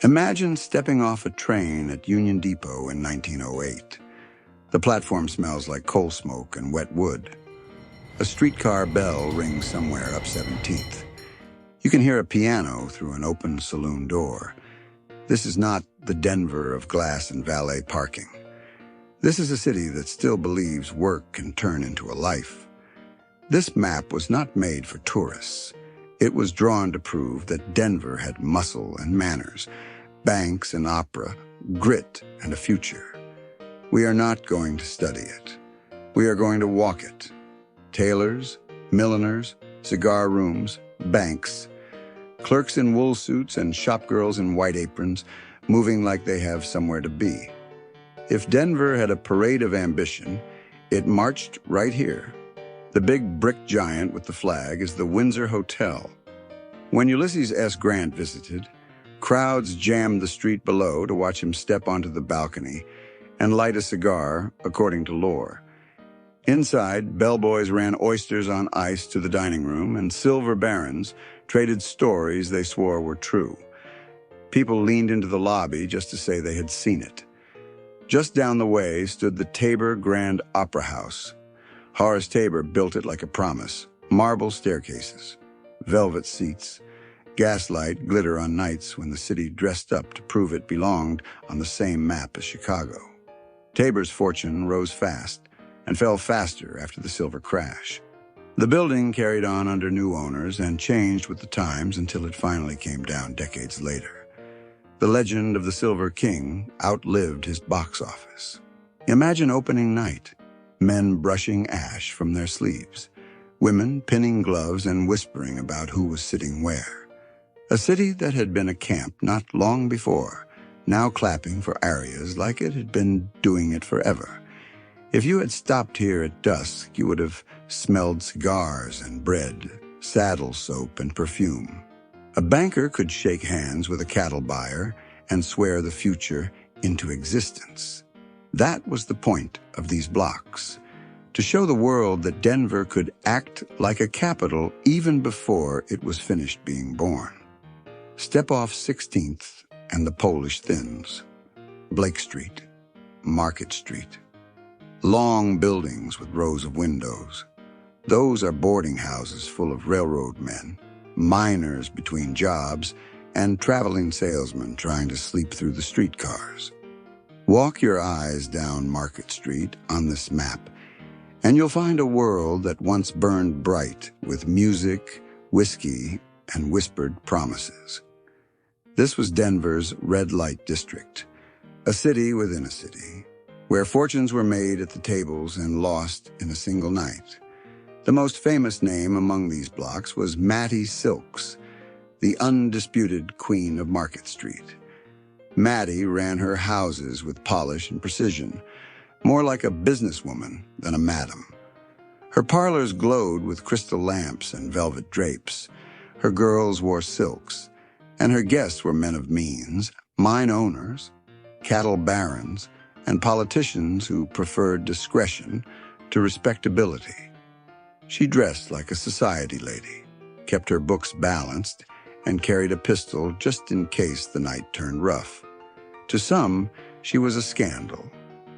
Imagine stepping off a train at Union Depot in 1908. The platform smells like coal smoke and wet wood. A streetcar bell rings somewhere up 17th. You can hear a piano through an open saloon door. This is not the Denver of glass and valet parking. This is a city that still believes work can turn into a life. This map was not made for tourists. It was drawn to prove that Denver had muscle and manners, banks and opera, grit and a future. We are not going to study it. We are going to walk it. Tailors, milliners, cigar rooms, banks, clerks in wool suits and shopgirls in white aprons, moving like they have somewhere to be. If Denver had a parade of ambition, it marched right here. The big brick giant with the flag is the Windsor Hotel. When Ulysses S. Grant visited, crowds jammed the street below to watch him step onto the balcony and light a cigar, according to lore. Inside, bellboys ran oysters on ice to the dining room, and silver barons traded stories they swore were true. People leaned into the lobby just to say they had seen it. Just down the way stood the Tabor Grand Opera House. Horace Tabor built it like a promise. Marble staircases, velvet seats, gaslight glitter on nights when the city dressed up to prove it belonged on the same map as Chicago. Tabor's fortune rose fast and fell faster after the silver crash. The building carried on under new owners and changed with the times until it finally came down decades later. The legend of the Silver King outlived his box office. Imagine opening night, men brushing ash from their sleeves, women pinning gloves and whispering about who was sitting where. A city that had been a camp not long before, now clapping for arias like it had been doing it forever. If you had stopped here at dusk, you would have smelled cigars and bread, saddle soap and perfume. A banker could shake hands with a cattle buyer and swear the future into existence. That was the point of these blocks, to show the world that Denver could act like a capital even before it was finished being born. Step off 16th and the Polish thins. Blake Street, Market Street. Long buildings with rows of windows. Those are boarding houses full of railroad men, miners between jobs, and traveling salesmen trying to sleep through the streetcars. Walk your eyes down Market Street on this map, and you'll find a world that once burned bright with music, whiskey, and whispered promises. This was Denver's red light district, a city within a city, where fortunes were made at the tables and lost in a single night. The most famous name among these blocks was Mattie Silks, the undisputed queen of Market Street. Mattie ran her houses with polish and precision, more like a businesswoman than a madam. Her parlors glowed with crystal lamps and velvet drapes. Her girls wore silks, and her guests were men of means, mine owners, cattle barons, and politicians who preferred discretion to respectability. She dressed like a society lady, kept her books balanced, and carried a pistol just in case the night turned rough. To some, she was a scandal.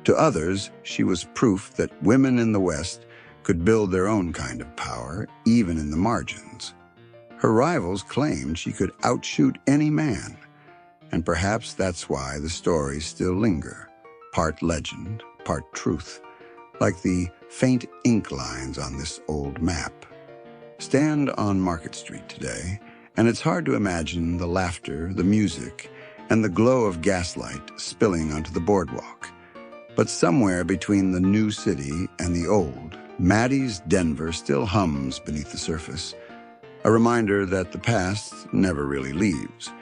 To others, she was proof that women in the West could build their own kind of power, even in the margins. Her rivals claimed she could outshoot any man, and perhaps that's why the stories still linger, part legend, part truth, like the faint ink lines on this old map. Stand on Market Street today, and it's hard to imagine the laughter, the music, and the glow of gaslight spilling onto the boardwalk. But somewhere between the new city and the old, Mattie's Denver still hums beneath the surface, a reminder that the past never really leaves.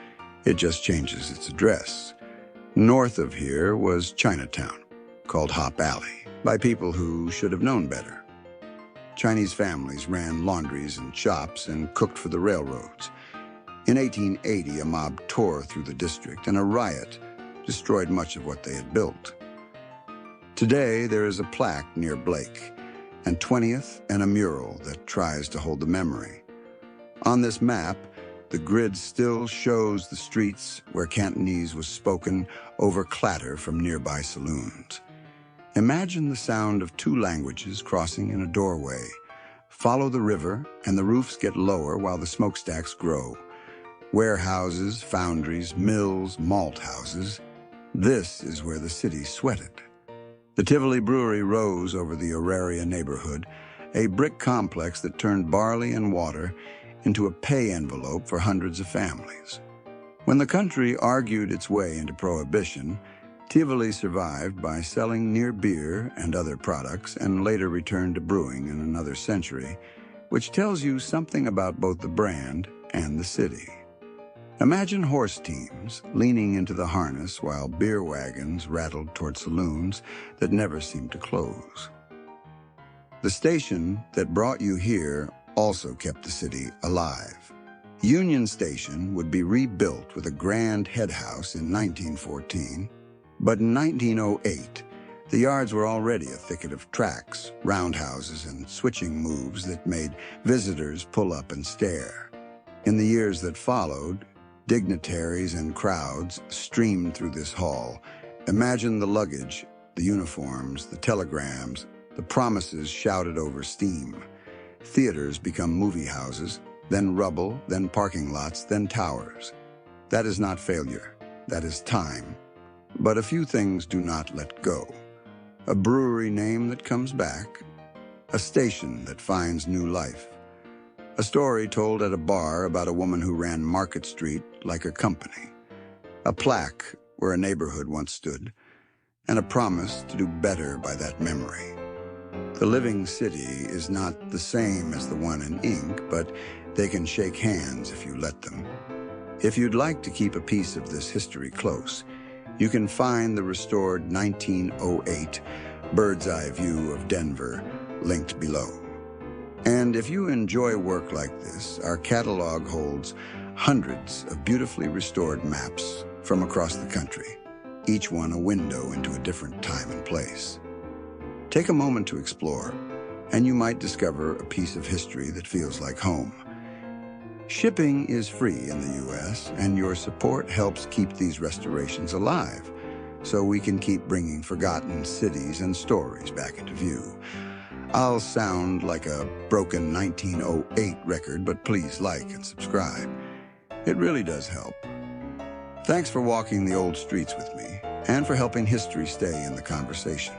It just changes its address. North of here was Chinatown, called Hop Alley, by people who should have known better. Chinese families ran laundries and shops and cooked for the railroads. In 1880, a mob tore through the district, and a riot destroyed much of what they had built. Today, there is a plaque near Blake, and 20th and a mural that tries to hold the memory. On this map, The grid still shows the streets where Cantonese was spoken over clatter from nearby saloons. Imagine the sound of two languages crossing in a doorway. Follow the river, and the roofs get lower while the smokestacks grow. Warehouses, foundries, mills, malt houses. This is where the city sweated. The Tivoli Brewery rose over the Auraria neighborhood, a brick complex that turned barley and water into a pay envelope for hundreds of families. When the country argued its way into prohibition, Tivoli survived by selling near beer and other products and later returned to brewing in another century, which tells you something about both the brand and the city. Imagine horse teams leaning into the harness while beer wagons rattled toward saloons that never seemed to close. The station that brought you here also kept the city alive. Union Station would be rebuilt with a grand head house in 1914, but in 1908, the yards were already a thicket of tracks, roundhouses, and switching moves that made visitors pull up and stare. In the years that followed, dignitaries and crowds streamed through this hall. Imagine the luggage, the uniforms, the telegrams, the promises shouted over steam. Theaters become movie houses, then rubble, then parking lots, then towers. That is not failure. That is time. But a few things do not let go. A brewery name that comes back. A station that finds new life. A story told at a bar about a woman who ran Market Street like a company. A plaque where a neighborhood once stood. And a promise to do better by that memory. The living city is not the same as the one in ink, but they can shake hands if you let them. If you'd like to keep a piece of this history close, you can find the restored 1908 bird's eye view of Denver linked below. And if you enjoy work like this, our catalog holds hundreds of beautifully restored maps from across the country, each one a window into a different time and place. Take a moment to explore, and you might discover a piece of history that feels like home. Shipping is free in the U.S., and your support helps keep these restorations alive, so we can keep bringing forgotten cities and stories back into view. I'll sound like a broken 1908 record, but please like and subscribe. It really does help. Thanks for walking the old streets with me, and for helping history stay in the conversation.